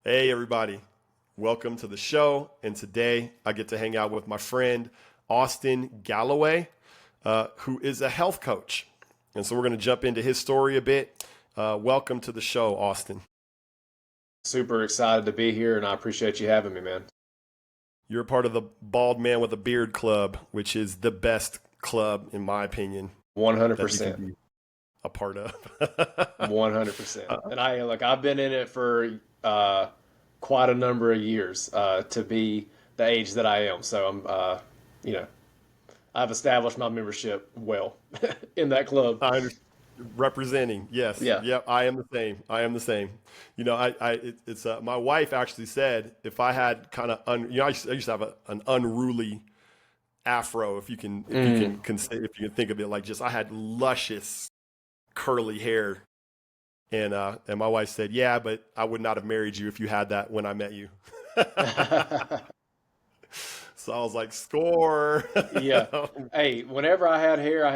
Hey, everybody. Welcome to the show. And today I get to hang out with my friend, Austin Galloway, who is a health coach. And so we're going to jump into his story a bit. Welcome to the show, Austin. Super excited to be here, and I appreciate you having me, man. You're a part of the Bald Man with a Beard Club, which is the best club, in my opinion, that you can 100%. be a part of. 100%. And I've been in it for quite a number of years to be the age that I am. So you know, I've established my membership well in that club. I understand. Representing, yes, Yeah. yep. I am the same. I am the same. It's my wife actually said if I had kind of I used to have an unruly afro. Mm. If you can think of it like just I had luscious curly hair, and my wife said, yeah, but I would not have married you if you had that when I met you. So I was like, score. Yeah. Hey, whenever I had hair, I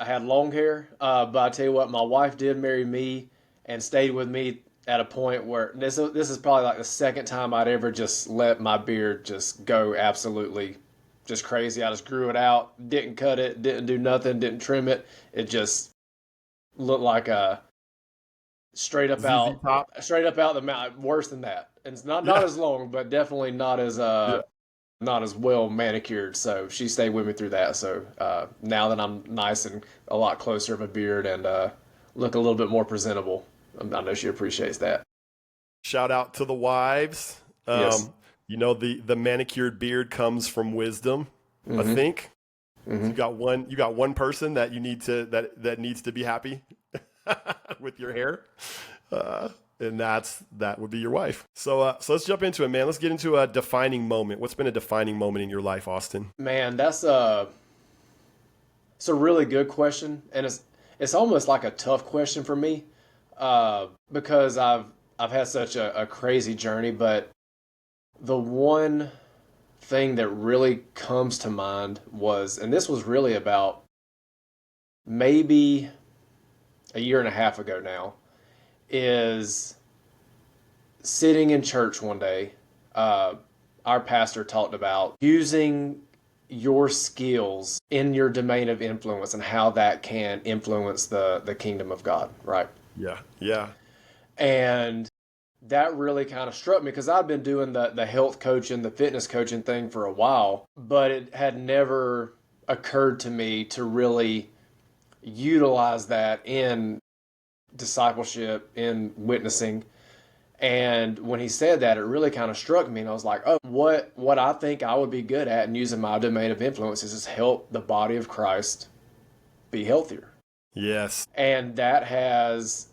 had long hair. But I tell you what, my wife did marry me and stayed with me at a point where this is probably like the second time I'd ever just let my beard just go absolutely just crazy. I just grew it out, didn't cut it, didn't do nothing, didn't trim it. It just looked like a ZZ Top. straight up out the mouth. Worse than that. And it's not Yeah, as long, but definitely yeah. not as well manicured. So she stayed with me through that. So now that I'm nice and a lot closer of a beard and look a little bit more presentable, I know she appreciates that. Shout out to the wives. Yes. The manicured beard comes from wisdom, I Mm-hmm. think. Mm-hmm. You got one person that you need to that needs to be happy with your hair. And that would be your wife. So let's jump into it, man. Let's get into a defining moment. What's been a defining moment in your life, Austin? Man, it's a really good question, and it's almost like a tough question for me because I've had such a crazy journey. But the one thing that really comes to mind was, and this was really about maybe a year and a half ago now, is sitting in church one day. Uh, our pastor talked about using your skills in your domain of influence and how that can influence the kingdom of God, right? Yeah, yeah. And that really kind of struck me because I've been doing the health coaching, the fitness coaching thing for a while, but it had never occurred to me to really utilize that in discipleship, in witnessing. And when he said that, it really kind of struck me, and I was like, "Oh, what I think I would be good at and using my domain of influence is just help the body of Christ be healthier." Yes. And that has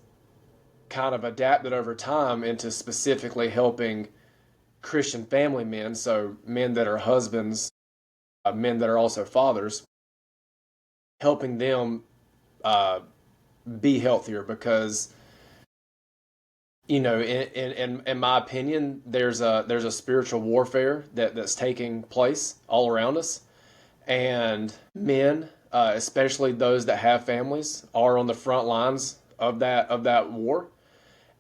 kind of adapted over time into specifically helping Christian family men, so men that are husbands, men that are also fathers, helping them uh, be healthier because in my opinion, there's a spiritual warfare that's taking place all around us, and men, especially those that have families, are on the front lines of that war.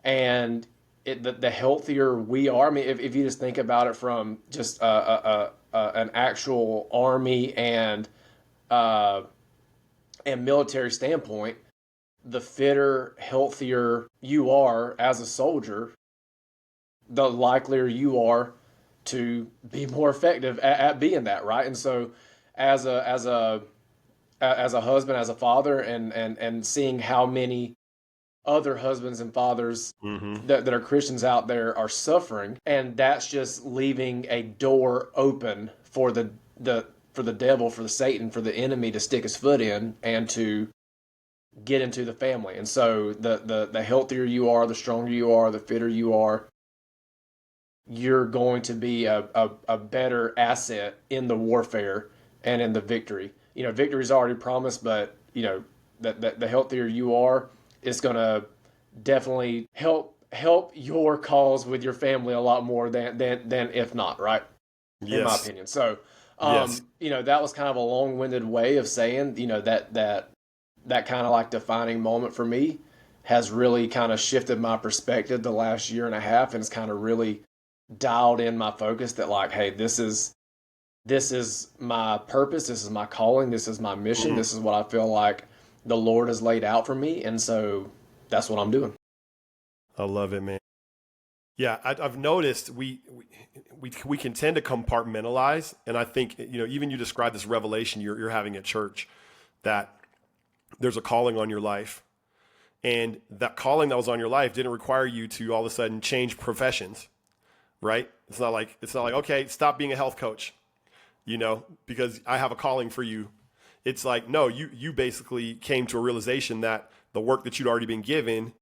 And the healthier we are, I mean, if you just think about it from just an actual army uh, and military standpoint, the fitter, healthier you are as a soldier, the likelier you are to be more effective at being that, right? And so, as a husband, as a father, and seeing how many other husbands and fathers Mm-hmm. that are Christians out there are suffering, and that's just leaving a door open for the devil, for the Satan, for the enemy to stick his foot in and to get into the family. And so the healthier you are, the stronger you are, the fitter you are, you're going to be a better asset in the warfare and in the victory. Victory is already promised, but that the healthier you are, it's going to definitely help your cause with your family a lot more than if not, right? In my Yes. opinion. So, Yes. that was kind of a long-winded way of saying, that kind of like defining moment for me has really kind of shifted my perspective the last year and a half, and it's kind of really dialed in my focus that like, hey, this is my purpose, this is my calling, this is my mission, Mhm. this is what I feel like the Lord has laid out for me, and so that's what I'm doing. I love it, man. Yeah, I've noticed we can tend to compartmentalize, and I think even you described this revelation you're having at church that there's a calling on your life, and that calling that was on your life didn't require you to all of a sudden change professions, right? It's not like okay, stop being a health coach, because I have a calling for you. It's like no, you basically came to a realization that the work that you'd already been given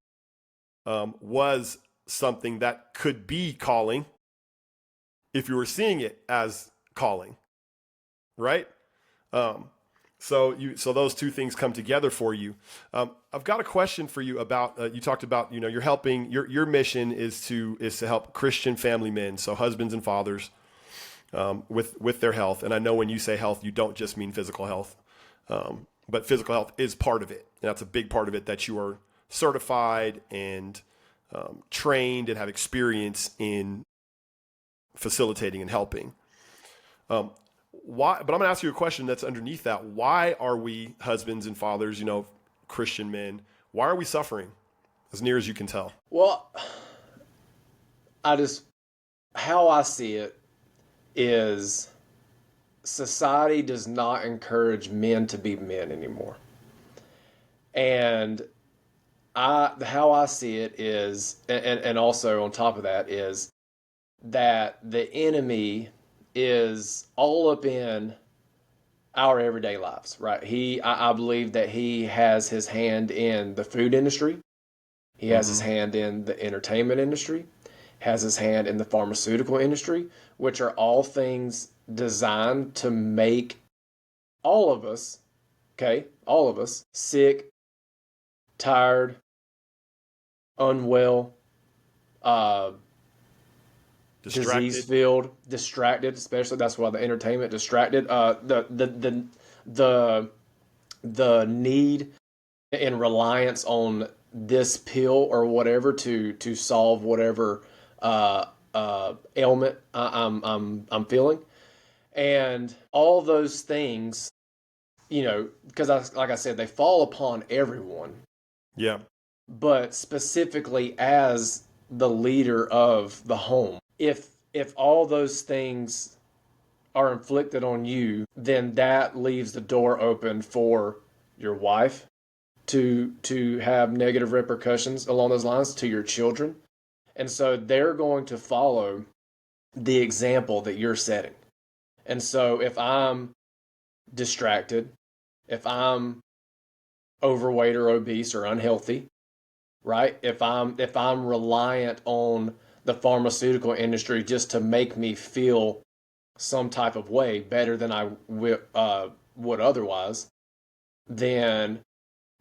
was something that could be calling if you were seeing it as calling, right? Um, so those two things come together for you. I've got a question for you about you talked about you're helping your mission is to help Christian family men, so husbands and fathers, with their health. And I know when you say health, you don't just mean physical health, but physical health is part of it. And that's a big part of it, that you are certified and trained and have experience in facilitating and helping. Why? But I'm going to ask you a question that's underneath that. Why are we husbands and fathers, Christian men? Why are we suffering, as near as you can tell? Well, I just, how I see it is society does not encourage men to be men anymore. And how I see it is, and also on top of that is that the enemy is all up in our everyday lives, right? I believe that he has his hand in the food industry. He has his Mm-hmm. hand in the entertainment industry, has his hand in the pharmaceutical industry, which are all things designed to make all of us, okay, all of us, sick, tired, unwell, uh, disease Distracted. filled, distracted. Especially that's why the entertainment distracted. The the need and reliance on this pill or whatever to solve whatever ailment I'm feeling, and all those things, because like I said, they fall upon everyone, Yeah. but specifically as the leader of the home. If all those things are inflicted on you, then that leaves the door open for your wife to have negative repercussions along those lines, to your children. And so they're going to follow the example that you're setting. And so if I'm distracted, if I'm overweight or obese or unhealthy, right? If I'm reliant on the pharmaceutical industry just to make me feel some type of way better than I would otherwise, then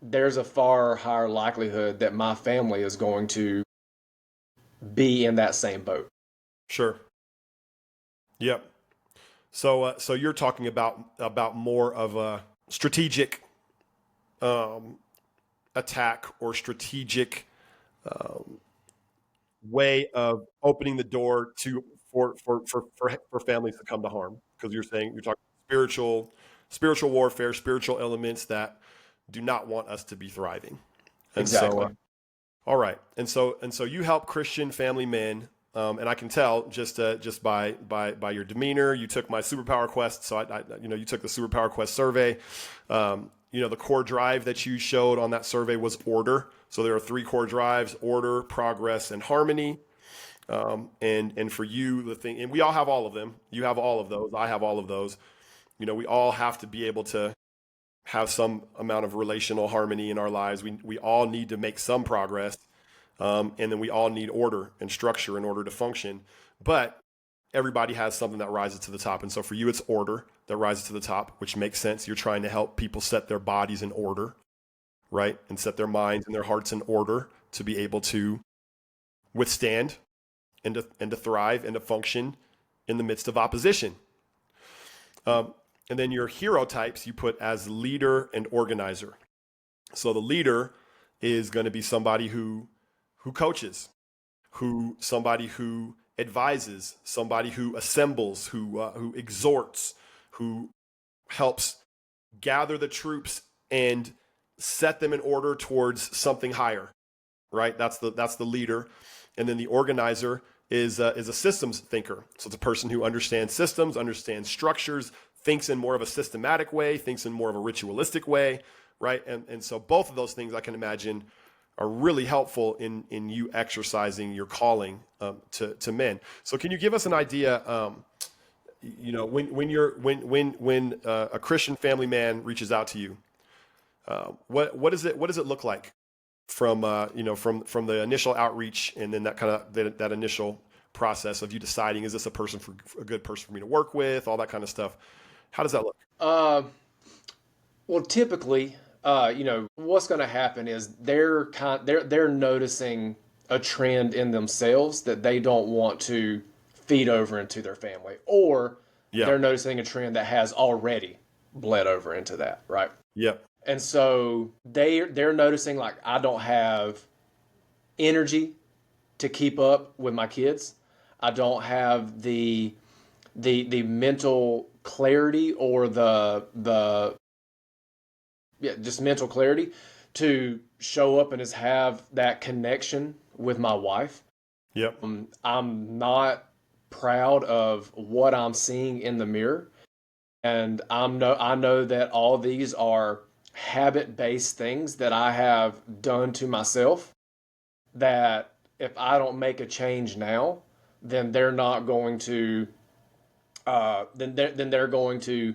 there's a far higher likelihood that my family is going to be in that same boat. Sure. Yep. So you're talking about more of a strategic um, attack or strategic way of opening the door to for families to come to harm, because you're talking spiritual warfare, spiritual elements that do not want us to be thriving. And so Exactly. all right, and so you help Christian family men, and I can tell just by your demeanor. You took my superpower quest, so you took the superpower quest survey. The core drive that you showed on that survey was order. So there are three core drives: order, progress, and harmony. And for you, the thing, and we all have all of them. You have all of those. I have all of those. We all have to be able to have some amount of relational harmony in our lives. We all need to make some progress, and then we all need order and structure in order to function. But everybody has something that rises to the top. And so for you, it's order that rises to the top, which makes sense. You're trying to help people set their bodies in order, right? And set their minds and their hearts in order to be able to withstand and to thrive and to function in the midst of opposition. And then your hero types you put as leader and organizer. So the leader is going to be somebody who coaches, somebody who advises, somebody who assembles, who exhorts, who helps gather the troops and set them in order towards something higher, right? That's the leader. And then the organizer is a systems thinker. So it's a person who understands systems, understands structures, thinks in more of a systematic way, thinks in more of a ritualistic way, right? And so both of those things I can imagine are really helpful in you exercising your calling to men. So can you give us an idea? When a Christian family man reaches out to you, what does it look like from from the initial outreach, and then that kind of that initial process of you deciding, is this a good person for me to work with, all that kind of stuff? How does that look? Well, typically, what's going to happen is they're noticing a trend in themselves that they don't want to feed over into their family, or Yeah. they're noticing a trend that has already bled over into that, right? Yep. And so they're noticing, like, I don't have energy to keep up with my kids. I don't have the mental clarity, or the yeah, just mental clarity to show up and just have that connection with my wife. Yep. I'm not proud of what I'm seeing in the mirror, and I know that all these are habit-based things that I have done to myself, that if I don't make a change now, then they're not going to then they're going to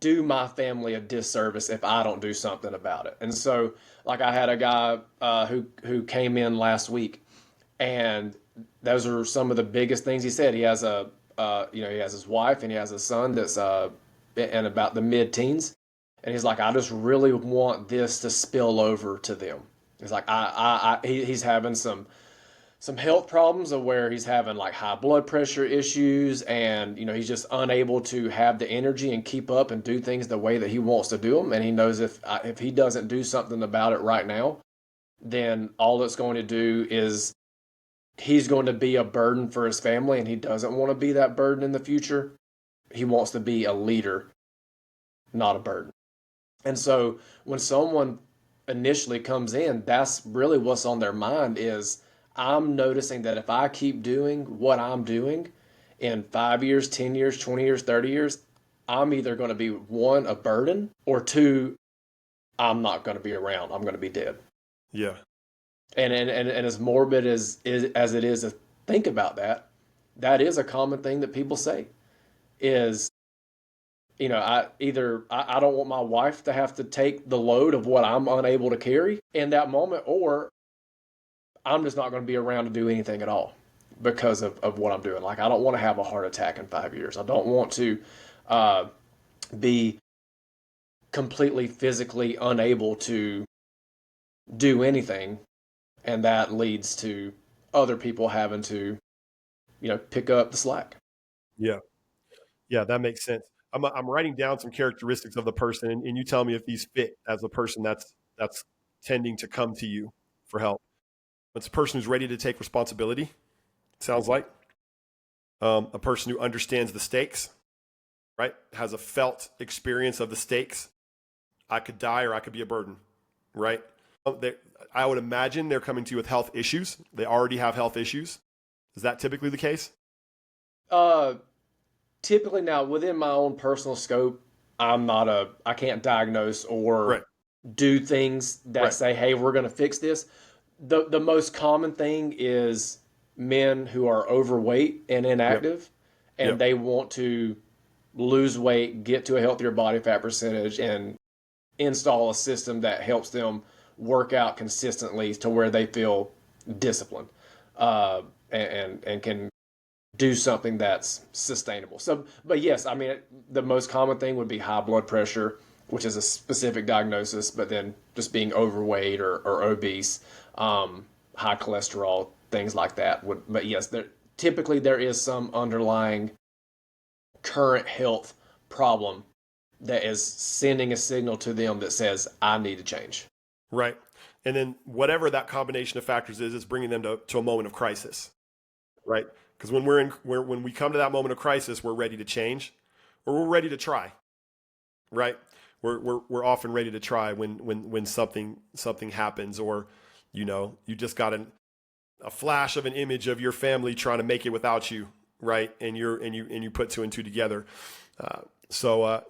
do my family a disservice if I don't do something about it. And so, like, I had a guy who came in last week, and those are some of the biggest things he said. He has he has his wife and he has a son that's in about the mid-teens, and he's like, I just really want this to spill over to them. He's like, he's having some health problems, of where he's having like high blood pressure issues, and he's just unable to have the energy and keep up and do things the way that he wants to do them. And he knows if he doesn't do something about it right now, then all it's going to do is he's going to be a burden for his family, and he doesn't want to be that burden in the future. He wants to be a leader, not a burden. And so when someone initially comes in, that's really what's on their mind is, I'm noticing that if I keep doing what I'm doing in 5 years, 10 years, 20 years, 30 years, I'm either going to be, one, a burden, or two, I'm not going to be around. I'm going to be dead. Yeah. And as morbid as it is to think about that, that is a common thing that people say is, I don't want my wife to have to take the load of what I'm unable to carry in that moment, or I'm just not going to be around to do anything at all because of what I'm doing. Like, I don't want to have a heart attack in 5 years. I don't want to be completely physically unable to do anything. And that leads to other people having to, pick up the slack. Yeah. Yeah, that makes sense. I'm writing down some characteristics of the person, and you tell me if these fit as a person that's tending to come to you for help. It's a person who's ready to take responsibility. It sounds like a person who understands the stakes, right? Has a felt experience of the stakes. I could die or I could be a burden, right? I would imagine they're coming to you with health issues. They already have health issues. Is that typically the case? Uh, Typically, now within my own personal scope, I can't diagnose or Right. do things that Right. say, hey, we're going to fix this. The most common thing is men who are overweight and Yep. inactive, and Yep. they want to lose weight, get to a healthier body fat percentage, and install a system that helps them work out consistently to where they feel disciplined, and can do something that's sustainable. So, but yes, I mean, the most common thing would be high blood pressure, which is a specific diagnosis, but then just being overweight or obese, high cholesterol, things like that would, but yes, typically there is some underlying current health problem that is sending a signal to them that says, I need to change. Right. And then whatever that combination of factors is bringing them to a moment of crisis, right? Because when we come to that moment of crisis, we're ready to change, or we're ready to try, right? We're often ready to try when something happens, or you just got a flash of an image of your family trying to make it without you, right? And you put two and two together. So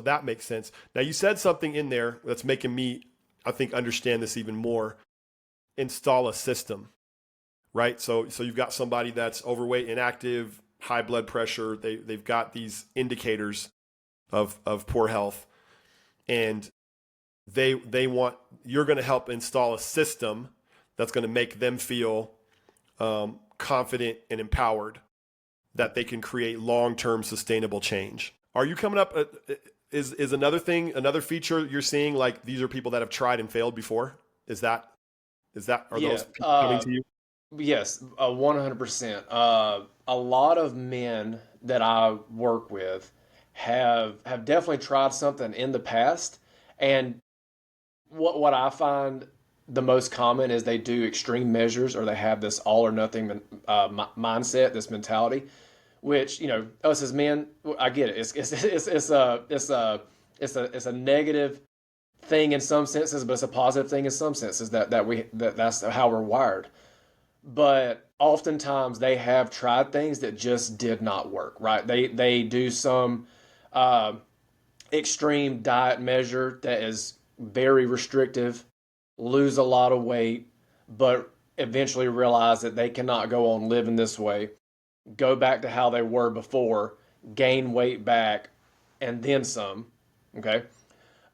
that makes sense. Now you said something in there that's making me, I think, understand this even more. Install a system, right? So you've got somebody that's overweight, inactive, high blood pressure. They've got these indicators of poor health, and they want, you're going to help install a system that's going to make them feel confident and empowered that they can create long-term sustainable change. Are you coming up? Is another thing, another feature you're seeing, like these are people that have tried and failed before? Are Yeah. those people coming to you? Yes, 100%. A lot of men that I work with have definitely tried something in the past, and what I find the most common is they do extreme measures, or they have this all or nothing mindset, this mentality, which, us as men, I get it. It's a negative thing in some senses, but it's a positive thing in some senses, that's how we're wired. But oftentimes they have tried things that just did not work. Right? They do some uh, extreme diet measure that is very restrictive, lose a lot of weight, but eventually realize that they cannot go on living this way, go back to how they were before, gain weight back, and then some. Okay.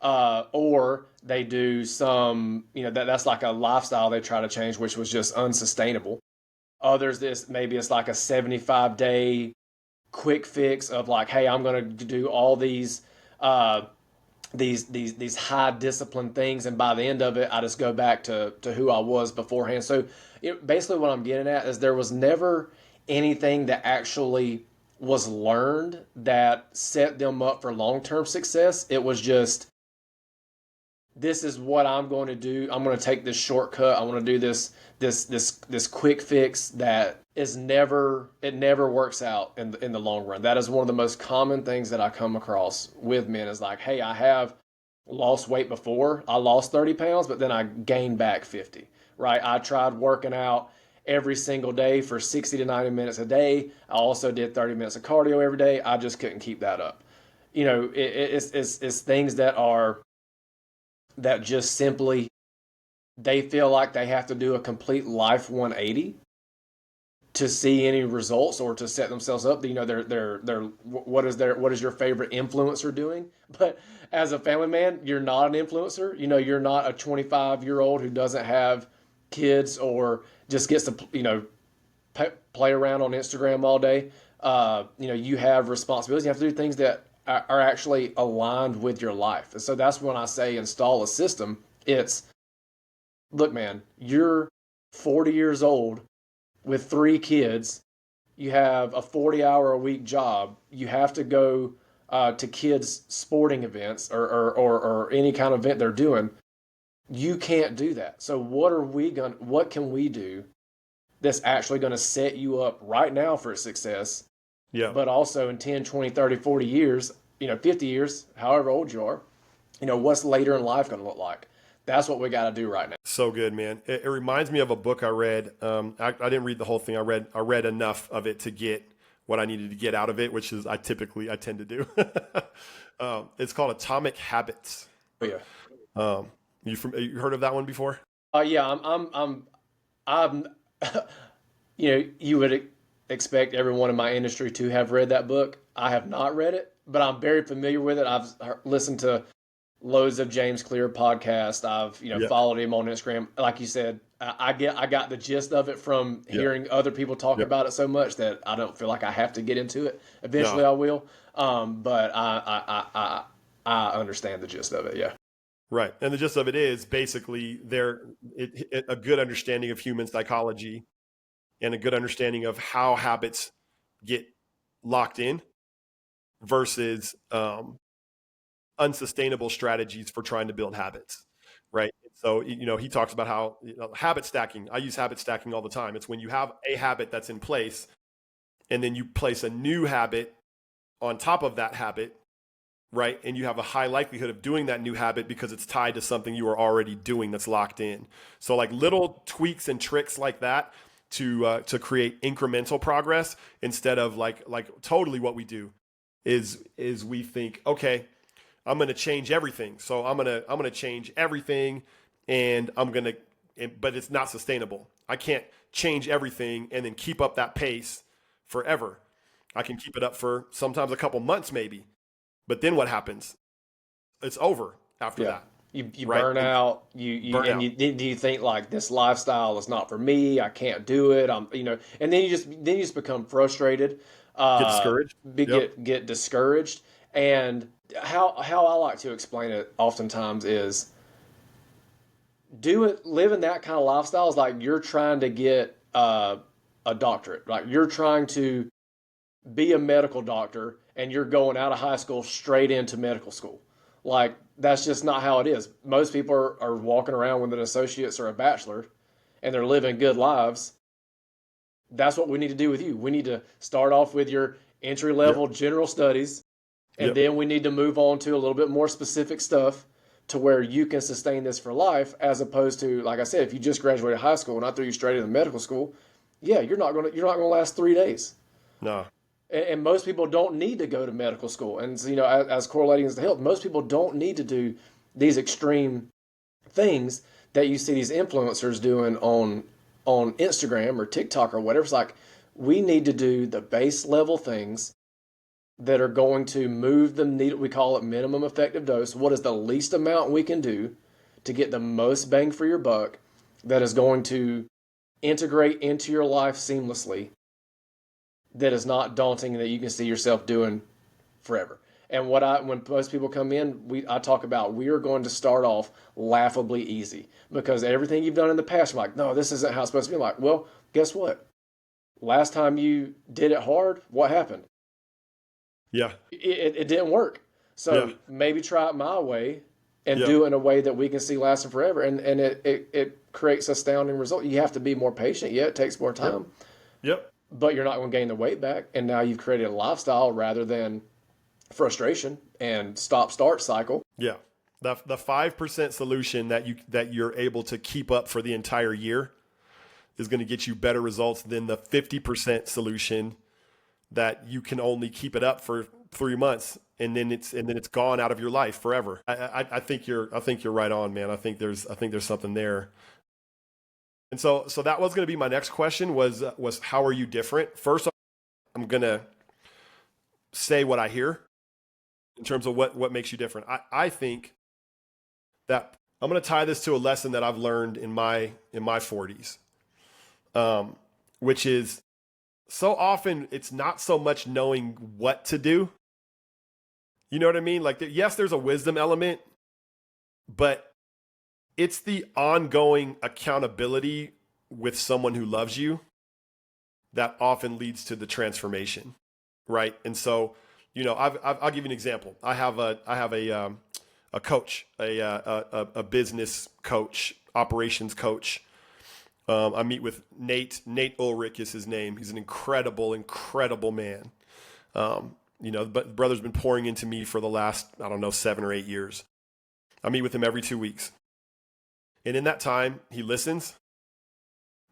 Or they do some, that's like a lifestyle they try to change, which was just unsustainable. Others, maybe it's like a 75-day quick fix of like, hey, I'm going to do all uh, these high discipline things, and by the end of it, I just go back to who I was beforehand. So basically, what I'm getting at is there was never anything that actually was learned that set them up for long term success. It was just, this is what I'm going to do. I'm going to take this shortcut. I want to do this quick fix that never works out in the long run. That is one of the most common things that I come across with men, is like, hey, I have lost weight before. I lost 30 pounds, but then I gained back 50, right? I tried working out every single day for 60 to 90 minutes a day. I also did 30 minutes of cardio every day. I just couldn't keep that up. It's things that just simply, they feel like they have to do a complete life 180 to see any results, or to set themselves up. They're what is your favorite influencer doing? But as a family man, you're not an influencer. You're not a 25-year-old who doesn't have kids, or just gets to play around on Instagram all day. You have responsibilities. You have to do things that are actually aligned with your life. And so that's when I say install a system. It's, look, man, you're 40 years old with 3 kids. You have a 40-hour-a-week job. You have to go to kids' sporting events, or any kind of event they're doing. You can't do that. So what can we do that's actually going to set you up right now for success, Yeah. but also in 10, 20, 30, 40 years, 50 years, however old you are, what's later in life going to look like? That's what we got to do right now. So good, man. It reminds me of a book I read. I didn't read the whole thing. I read enough of it to get what I needed to get out of it, which is I tend to do. It's called Atomic Habits. Oh, yeah. You heard of that one before? Yeah, I'm you would expect everyone in my industry to have read that book. I have not read it, but I'm very familiar with it. I've listened to loads of James Clear podcasts. I've Yeah. followed him on Instagram. Like you said, I got the gist of it from hearing other people talk Yep. about it so much that I don't feel like I have to get into it. Eventually, No. I will. But I understand the gist of it. Yeah. Right. And the gist of it is basically a good understanding of human psychology, and a good understanding of how habits get locked in versus unsustainable strategies for trying to build habits. Right. So, he talks about how habit stacking. I use habit stacking all the time. It's when you have a habit that's in place and then you place a new habit on top of that habit, right? And you have a high likelihood of doing that new habit because it's tied to something you are already doing that's locked in. So like little tweaks and tricks like that to create incremental progress instead of like totally what we do is we think, okay, I'm going to change everything. So I'm going to change everything and but it's not sustainable. I can't change everything and then keep up that pace forever. I can keep it up for sometimes a couple months maybe. But then what happens? It's over after Yeah. that, You right? burn And out. burn And out, do you think like this lifestyle is not for me? I can't do it. And then you just become frustrated, get uh, discouraged. Yep. get discouraged. And how I like to explain it oftentimes is living that kind of lifestyle is like you're trying to get a doctorate. Like you're trying to be a medical doctor and you're going out of high school straight into medical school. Like that's just not how it is. Most people are walking around with an associate's or a bachelor and they're living good lives. That's what we need to do with you. We need to start off with your entry Yep. level general studies, and Yep. then we need to move on to a little bit more specific stuff to where you can sustain this for life, as opposed to, like I said, if you just graduated high school and I threw you straight into medical school, yeah, you're not gonna last 3 days. No. And most people don't need to go to medical school. And so, as correlating as to health, most people don't need to do these extreme things that you see these influencers doing on Instagram or TikTok or whatever. It's like we need to do the base level things that are going to move the needle. We call it minimum effective dose. What is the least amount we can do to get the most bang for your buck that is going to integrate into your life seamlessly, that is not daunting and that you can see yourself doing forever. And when most people come in, I talk about we are going to start off laughably easy because everything you've done in the past, you're like, no, this isn't how it's supposed to be. I'm like, well, guess what? Last time you did it hard, what happened? Yeah. It didn't work. Yeah. So maybe try it my way and Yep. do it in a way that we can see lasting forever. And it creates astounding results. You have to be more patient. Yeah, it takes more Yep. time, Yep. but you're not going to gain the weight back. And now you've created a lifestyle rather than frustration and stop start cycle. Yeah. The 5% solution that you're able to keep up for the entire year is going to get you better results than the 50% solution that you can only keep it up for 3 months and then it's gone out of your life forever. I think you're right on, man. I think there's something there. And so that was going to be my next question was how are you different? First, I'm going to say what I hear in terms of what makes you different. I think that I'm going to tie this to a lesson that I've learned in my 40s, which is so often it's not so much knowing what to do. You know what I mean? Like, yes, there's a wisdom element, but it's the ongoing accountability with someone who loves you that often leads to the transformation, right? And so, I'll give you an example. I have a coach, a business coach, operations coach. I meet with Nate. Nate Ulrich is his name. He's an incredible, incredible man. But the brother's been pouring into me for the last, I don't know, 7 or 8 years. I meet with him every 2 weeks. And in that time, he listens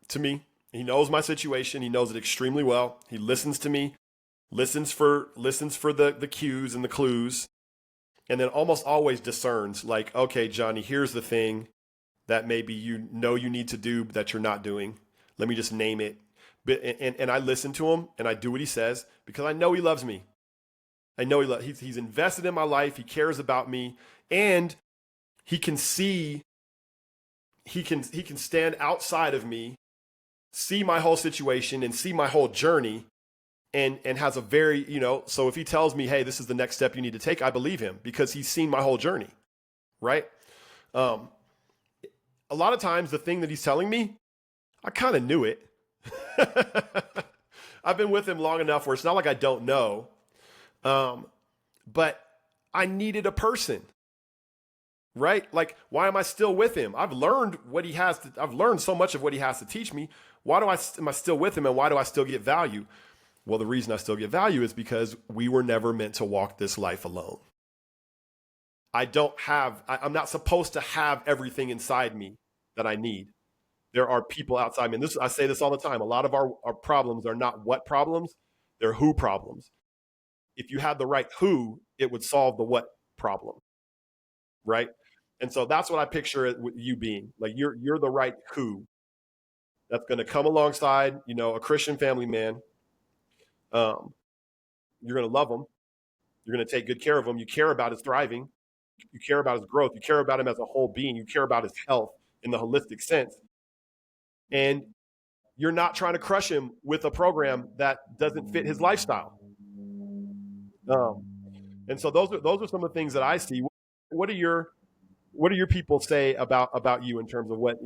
to me. He knows my situation. He knows it extremely well. He listens to me, listens for the cues and the clues, and then almost always discerns like, okay, Johnny, here's the thing that maybe you need to do that you're not doing. Let me just name it. And I listen to him and I do what he says because I know he loves me. I know he's invested in my life. He cares about me, and he can see. He can stand outside of me, see my whole situation, and see my whole journey, and has a very So if he tells me, hey, this is the next step you need to take, I believe him because he's seen my whole journey, right? A lot of times, the thing that he's telling me, I kind of knew it. I've been with him long enough where it's not like I don't know. But I needed a person. right? Like, why am I still with him? I've learned what he has to, I've learned so much of what he has to teach me. Am I still with him, and why do I still get value? Well, the reason I still get value is because we were never meant to walk this life alone. I'm not supposed to have everything inside me that I need. There are people outside me. And I say this all the time. A lot of our problems are not what problems, they're who problems. If you had the right who, it would solve the what problem, right? And so that's what I picture it with you being. Like, you're the right who that's going to come alongside, a Christian family man. Um, you're going to love him. You're going to take good care of him. You care about his thriving. You care about his growth. You care about him as a whole being. You care about his health in the holistic sense. And you're not trying to crush him with a program that doesn't fit his lifestyle. Um, and so those are some of the things that I see. What do your people say about you in terms of what,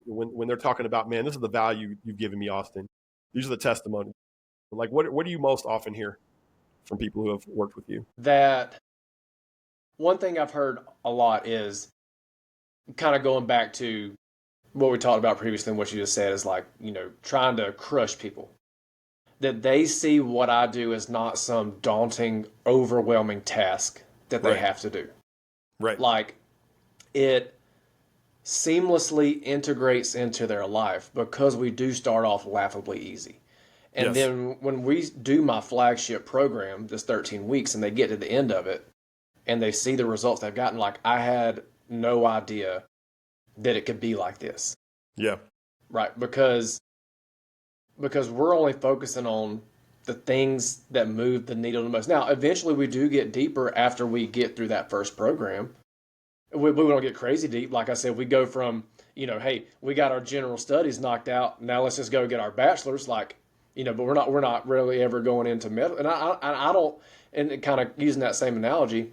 when they're talking about, man, this is the value you've given me, Austin. These are the testimonies. Like, what do you most often hear from people who have worked with you? That one thing I've heard a lot is kind of going back to what we talked about previously and what you just said is like, trying to crush people. That they see what I do as not some daunting, overwhelming task that they Right. have to do. Right. Like, it seamlessly integrates into their life because we do start off laughably easy. And Yes. then when we do my flagship program, this 13 weeks, and they get to the end of it and they see the results they've gotten, like, I had no idea that it could be like this. Yeah. Right. Because we're only focusing on the things that move the needle the most. Now, eventually we do get deeper after we get through that first program. We don't get crazy deep. Like I said, we go from, hey, we got our general studies knocked out. Now let's just go get our bachelor's. Like, but we're not really ever going into medical. And I don't, and kind of using that same analogy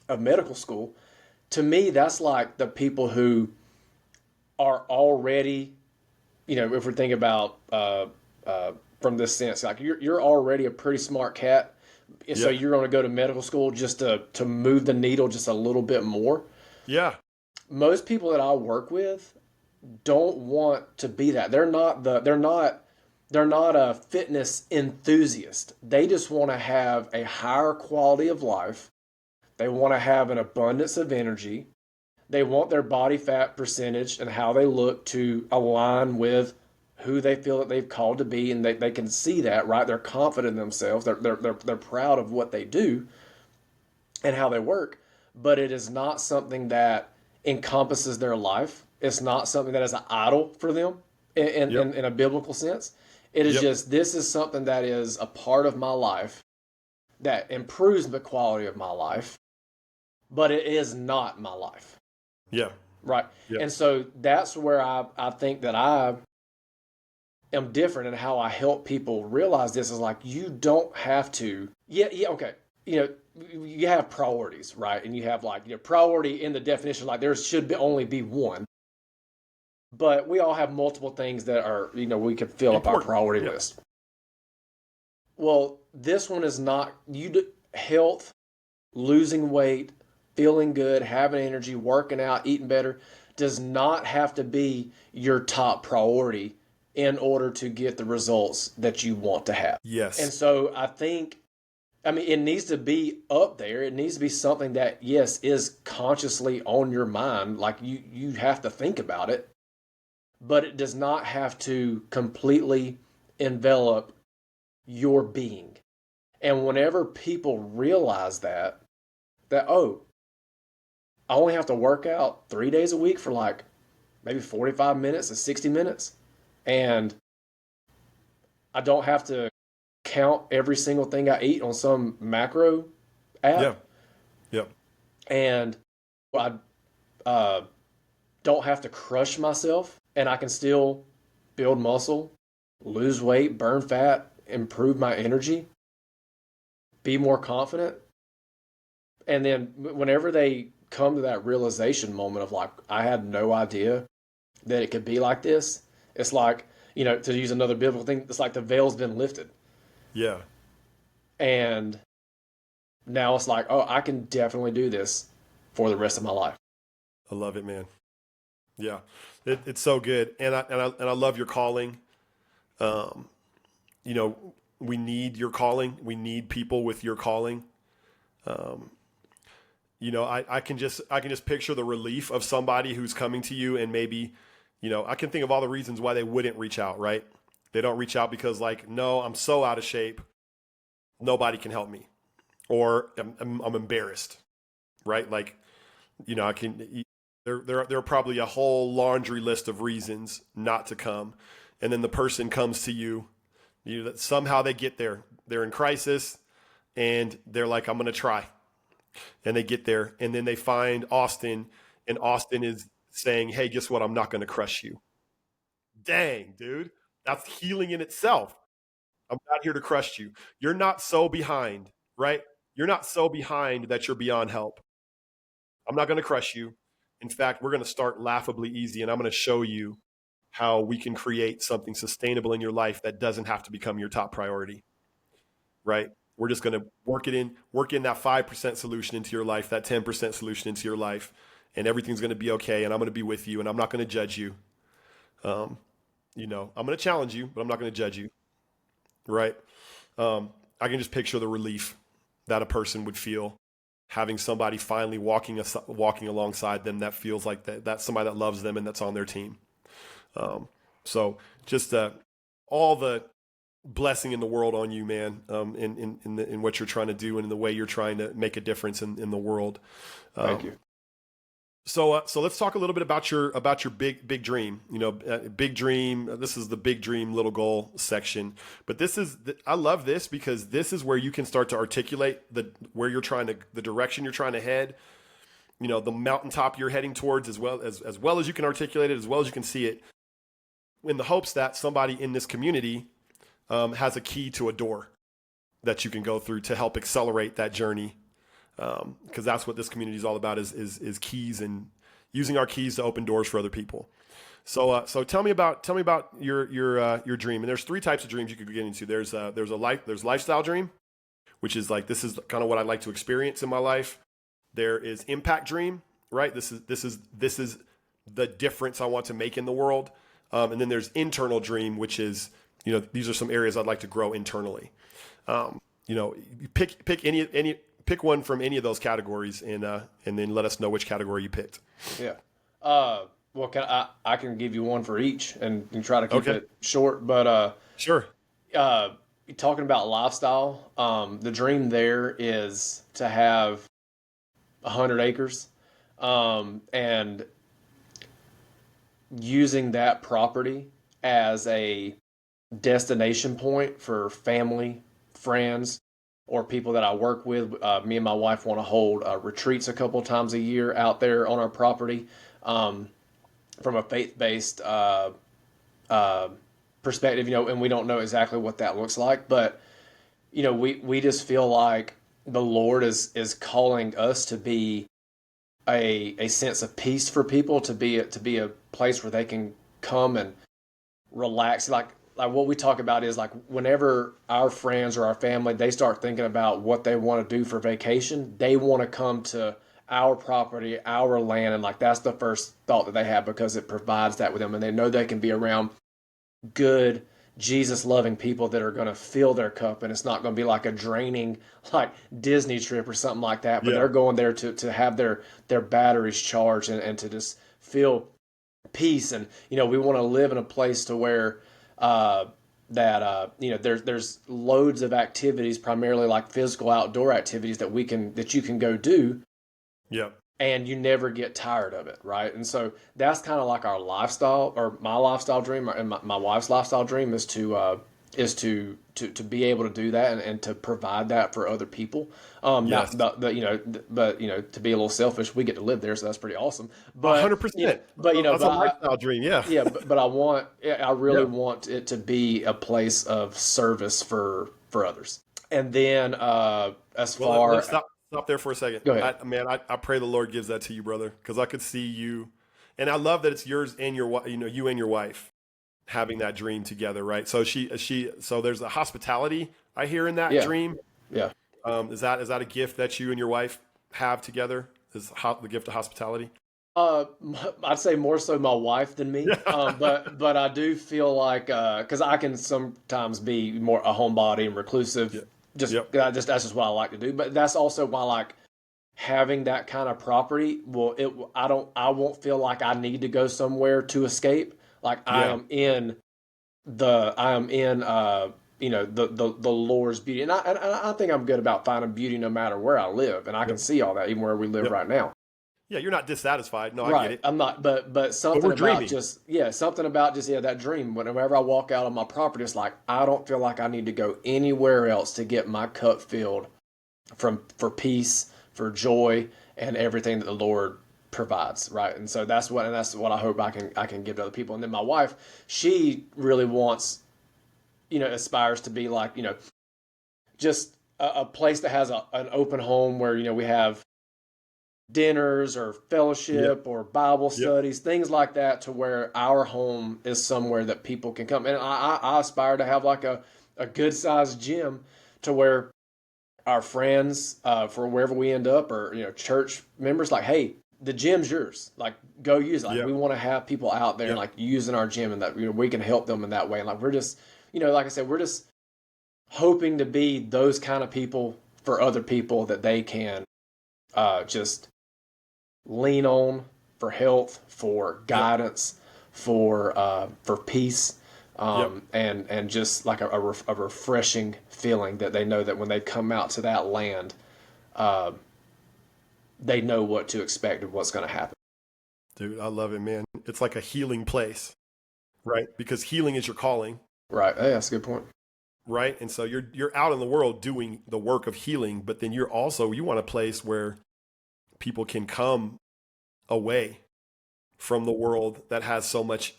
of medical school, to me, that's like the people who are already, if we're thinking about from this sense, like you're already a pretty smart cat, so Yeah. you're going to go to medical school just to move the needle just a little bit more. Yeah. Most people that I work with don't want to be that. They're not a fitness enthusiast. They just want to have a higher quality of life. They want to have an abundance of energy. They want their body fat percentage and how they look to align with who they feel that they've called to be, and they can see that, right? They're confident in themselves. They're proud of what they do and how they work, but it is not something that encompasses their life. It's not something that is an idol for them Yep. in a biblical sense. It is Yep. just, this is something that is a part of my life that improves the quality of my life, but it is not my life. Yeah. Right. Yeah. And so that's where I think that I am different in how I help people realize this is like, you don't have to. Yeah. Yeah. Okay. You have priorities, right? And you have like, priority in the definition, like there should only be one. But we all have multiple things that are, we could fill up our Important. priority Yeah. list. Well, this one is not health, losing weight, feeling good, having energy, working out, eating better does not have to be your top priority in order to get the results that you want to have. Yes. And so it needs to be up there. It needs to be something that, yes, is consciously on your mind. Like you have to think about it, but it does not have to completely envelop your being. And whenever people realize that, oh, I only have to work out 3 days a week for like maybe 45 minutes to 60 minutes. And I don't have to count every single thing I eat on some macro app. Yeah. Yeah. And I don't have to crush myself, and I can still build muscle, lose weight, burn fat, improve my energy, be more confident. And then whenever they come to that realization moment of like, I had no idea that it could be like this, it's like, to use another biblical thing, it's like the veil's been lifted. Yeah. And now it's like, oh, I can definitely do this for the rest of my life. I love it, man. Yeah, it's so good, and I love your calling. Um, you know, we need your calling. We need people with your calling. Um, I can just picture the relief of somebody who's coming to you, and maybe, I can think of all the reasons why they wouldn't reach out, right? They don't reach out because, like, no, I'm so out of shape, nobody can help me, or I'm embarrassed, right? Like, I can. There are probably a whole laundry list of reasons not to come, and then the person comes to you. That somehow they get there. They're in crisis, and they're like, "I'm going to try." And they get there, and then they find Austin, and Austin is saying, "Hey, guess what? I'm not going to crush you." Dang, dude, that's healing in itself. I'm not here to crush you. You're not so behind, right? You're not so behind that you're beyond help. I'm not going to crush you. In fact, we're going to start laughably easy, and I'm going to show you how we can create something sustainable in your life that doesn't have to become your top priority, right? We're just going to work in that 5% solution into your life, that 10% solution into your life, and everything's going to be okay. And I'm going to be with you, and I'm not going to judge you. Um, I'm going to challenge you, but I'm not going to judge you, right? I can just picture the relief that a person would feel having somebody finally walking alongside them that feels like that's somebody that loves them and that's on their team. So just all the blessing in the world on you, man, in what you're trying to do and in the way you're trying to make a difference in the world. Thank you. So let's talk a little bit about your big dream. Big dream. This is the big dream, little goal section. But I love this because this is where you can start to articulate the direction you're trying to head. The mountaintop you're heading towards, as well as you can articulate it, as well as you can see it, in the hopes that somebody in this community has a key to a door that you can go through to help accelerate that journey. Because that's what this community is all about is keys and using our keys to open doors for other people. So tell me about your dream. And there's three types of dreams you could get into. There's lifestyle dream, which is like, this is kind of what I'd like to experience in my life. There is impact dream, right? This is the difference I want to make in the world. And then there's internal dream, which is, these are some areas I'd like to grow internally. You pick one from any of those categories, and then let us know which category you picked. Yeah. Well, I can give you one for each and try to keep it short. But sure. Talking about lifestyle, the dream there is to have 100 acres, and using that property as a destination point for family, friends, or people that I work with. Me and my wife want to hold retreats a couple times a year out there on our property, from a faith-based perspective, and we don't know exactly what that looks like, but we just feel like the Lord is calling us to be a sense of peace for people, to be a place where they can come and relax. Like what we talk about is, like, whenever our friends or our family, they start thinking about what they want to do for vacation, they want to come to our property, our land, and like that's the first thought that they have, because it provides that with them, and they know they can be around good, Jesus loving people that are going to fill their cup, and it's not going to be like a draining, like, Disney trip or something like that, but they're going there to have their batteries charged, and to just feel peace. And we want to live in a place to where there's loads of activities, primarily like physical outdoor activities that you can go do. Yeah. And you never get tired of it, right? And so that's kind of like our lifestyle, or my lifestyle dream, and my wife's lifestyle dream is to be able to do that, and to provide that for other people. Yes. But to be a little selfish, we get to live there, so that's pretty awesome. But 100%. But that's a lifestyle dream. Yeah. Yeah, but I really want it to be a place of service for others. And then let's stop there for a second. Go ahead. I pray the Lord gives that to you, brother, because I could see you, and I love that it's yours and you and your wife having that dream together, right? So so there's a hospitality I hear in that dream. Yeah. Is that a gift that you and your wife have together? the gift of hospitality? I'd say more so my wife than me. But I do feel like because I can sometimes be more a homebody and Yeah. reclusive. Yep. That's just what I like to do. But that's also why like having that kind of property will it I won't feel like I need to go somewhere to escape. Like Yeah. I am in the Lord's beauty, and I think I'm good about finding beauty no matter where I live, and I can Yep. see all that even where we live Yep. right now. Yeah. You're not dissatisfied. No, I get Right. it. I'm not, but But something we're about dreaming. just yeah, something about just yeah that dream. Whenever I walk out on my property, it's like I don't feel like I need to go anywhere else to get my cup filled for peace, for joy, and everything that the Lord provides. Right. And so that's what I hope I can give to other people. And then my wife, she really wants aspires to be like just a place that has an open home where we have dinners or Yep. fellowship or Bible Yep. studies, things like that, to where our home is somewhere that people can come. And I aspire to have like a good sized gym to where our friends, for wherever we end up, or church members, like, hey, the gym's yours. Like, go use it. Like, Yep. we want to have people out there and Yep. like using our gym, and that we can help them in that way. And like, we're just, like I said, we're just hoping to be those kind of people for other people that they can just lean on for health, for Yep. guidance, for peace, Yep. and just like a refreshing feeling that they know that when they come out to that land, uh, they know what to expect and what's going to happen. Dude, I love it, man. It's like a healing place, right? Because healing is your calling, Right? Hey, that's a good point. right? And so you're out in the world doing the work of healing, but then you want a place where people can come away from the world that has so much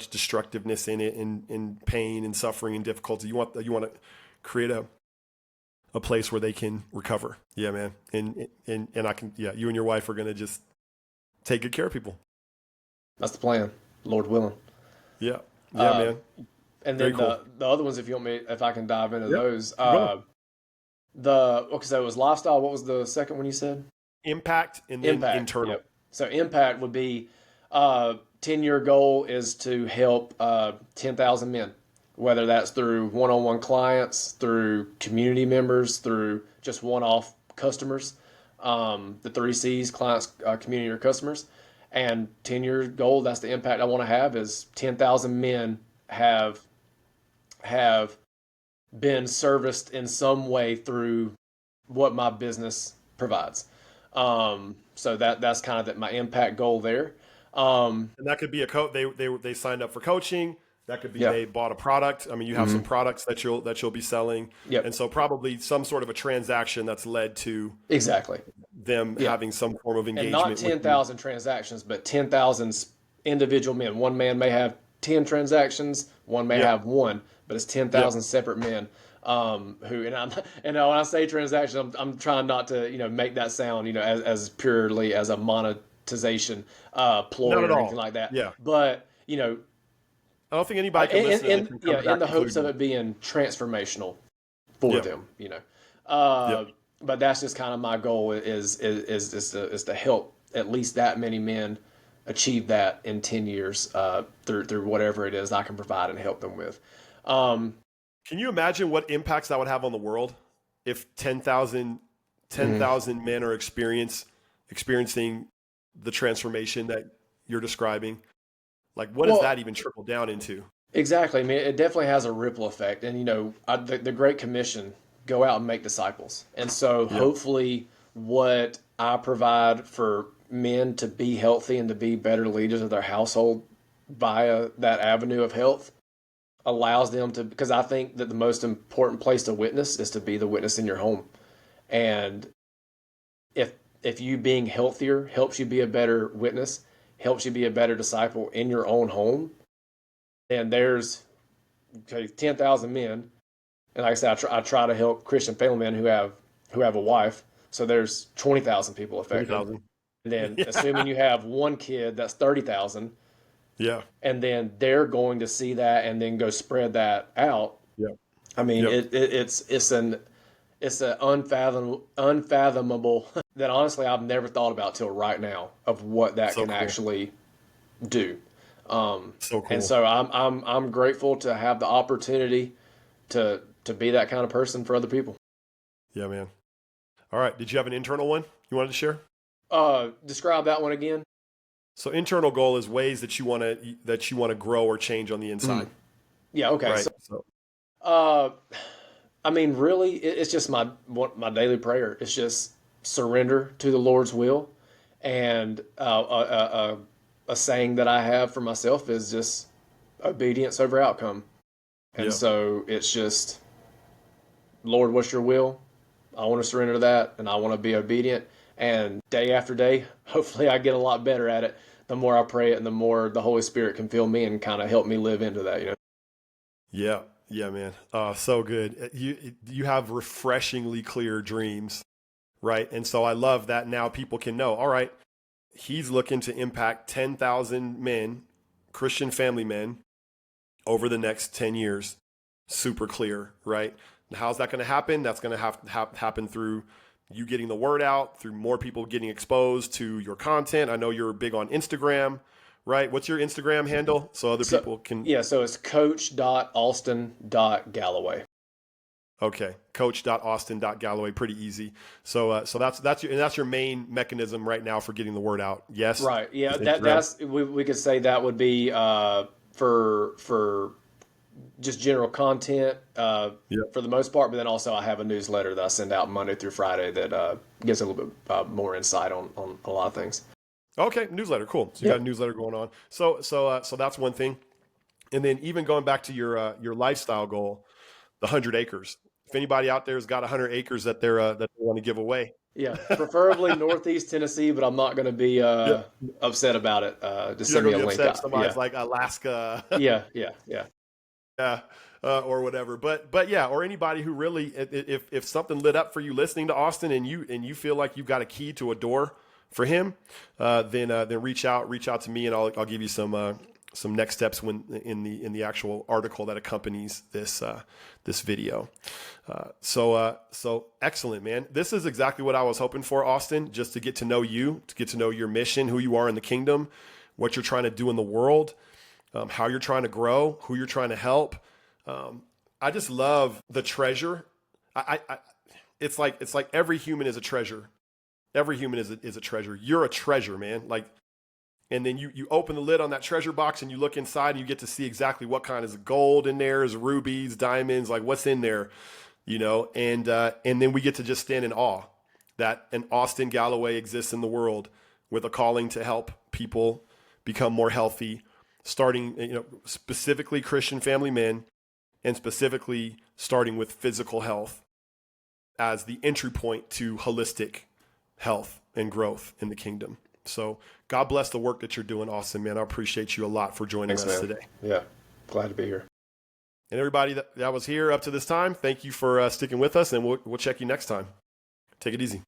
destructiveness in it, and pain and suffering and difficulty. You want to create a place where they can recover. Yeah, man. And I can, yeah, you and your wife are going to just take good care of people. That's the plan, Lord willing. Yeah. Yeah, Uh, man. and Very then cool. the other ones, if you want me, if I can dive into Yep. those. Go. Okay, so it was lifestyle. What was the second one you said? Impact and then Impact. internal. Yep. So impact would be 10-year goal is to help 10,000 men, whether that's through one-on-one clients, through community members, through just one-off customers. The three C's: clients, community, or customers. And 10-year goal, that's the impact I want to have, is 10,000 men have been serviced in some way through what my business provides. So that's kind of my impact goal there. And that could be a coach. They signed up for coaching. That could be Yeah. they bought a product. I mean, you have some Mm-hmm. products that you'll be selling, and Yep. so probably some sort of a transaction that's led to Exactly. them Yeah. having some form of And not engagement with you. 10,000 transactions, but 10,000 individual men. One man may have 10 transactions, one may Yep. have one, but it's Yep. 10,000 separate men. Who and when I say transactions, I'm trying not to make that sound as purely as a monetization ploy Not at or anything all. like that. Yeah. But I don't think anybody could listen and can come to in that the hopes of conclusion. it being transformational for Yep. them. Yep. But that's just kind of my goal is to help at least that many men achieve that in 10 years through whatever it is I can provide and help them with. Um, Can you imagine what impacts that would have on the world if 10,000 mhm. men are experiencing the transformation that you're describing? Like, what does that Well, even trickle down into? exactly. I mean, it definitely has a ripple effect. And, the Great Commission, go out and make disciples. And so Yep. hopefully what I provide for men to be healthy and to be better leaders of their household via that avenue of health allows them to, because I think that the most important place to witness is to be the witness in your home. And if if you being healthier helps you be a better witness, helps you be a better disciple in your own home, then there's 10,000 men, and like I said, I try to help Christian family men who have a wife. So there's 20,000 people affected. 20,000. And then Yeah. assuming you have one kid, that's 30,000, Yeah. and then they're going to see that and then go spread that out. Yep. I mean, Yep. it's an unfathomable that honestly I've never thought about till right now of what that So can cool. actually do. So And cool. so I'm grateful to have the opportunity to be that kind of person for other people. Yeah, man. All right. Did you have an internal one you wanted to share? Describe that one again. So internal goal is ways that you want to grow or change on the Mm. inside, Yeah. Okay. right? So, So uh, I mean, really, it's just my daily prayer. It's just surrender to the Lord's will, and a saying that I have for myself is just obedience over outcome. And yeah, so it's just, Lord, what's your will? I want to surrender to that, and I want to be obedient. And day after day, hopefully, I get a lot better at it. The more I pray it, and the more the Holy Spirit can fill me and kind of help me live into that. yeah, yeah, man. So good. You have refreshingly clear dreams, right? And so I love that now people can know. All right, he's looking to impact 10,000 men, Christian family men, over the next 10 years. Super clear, right? And how's that going to happen? That's going to happen through you getting the word out, through more people getting exposed to your content. I know you're big on Instagram, right? What's your Instagram handle so other So people can? yeah, so it's coach.alston.galloway. Okay, coach.austin.galloway, pretty easy. So that's your main mechanism right now for getting the word out. Yes, Right. Yeah, is Instagram. that's we could say that would be for just general content Yeah. for the most part, but then also I have a newsletter that I send out Monday through Friday that gives a little bit more insight on a lot of things. Okay, newsletter, cool. So you got a Yep. newsletter going on. So that's one thing. And then even going back to your lifestyle goal, the 100 acres. If anybody out there has got 100 acres that they want to give away, Yeah. Preferably Northeast Tennessee, but I'm not going to be yeah, upset about it. Just you're not send me gonna a be link upset if out. somebody's Yeah. like Alaska, Yeah. Yeah. Yeah. yeah, or whatever. But yeah, or anybody who really, if something lit up for you listening to Austin and you feel like you've got a key to a door for him, then reach out to me and I'll give you some next steps when in the actual article that accompanies this video. So excellent, man. This is exactly what I was hoping for, Austin. Just to get to know you, to get to know your mission, who you are in the kingdom, what you're trying to do in the world, how you're trying to grow, who you're trying to help. I just love the treasure. I it's like every human is a treasure. Every human is a treasure. You're a treasure, man. Like, and then you open the lid on that treasure box and you look inside and you get to see exactly what kind is gold in there, is rubies, diamonds, like what's in there, and then we get to just stand in awe that an Austin Galloway exists in the world with a calling to help people become more healthy, starting, specifically Christian family men, and specifically starting with physical health as the entry point to holistic health and growth in the kingdom. So God bless the work that you're doing, Austin, man. I appreciate you a lot for joining Thanks, us man. today. Yeah. Glad to be here. And everybody that was here up to this time, thank you for sticking with us, and we'll check you next time. Take it easy.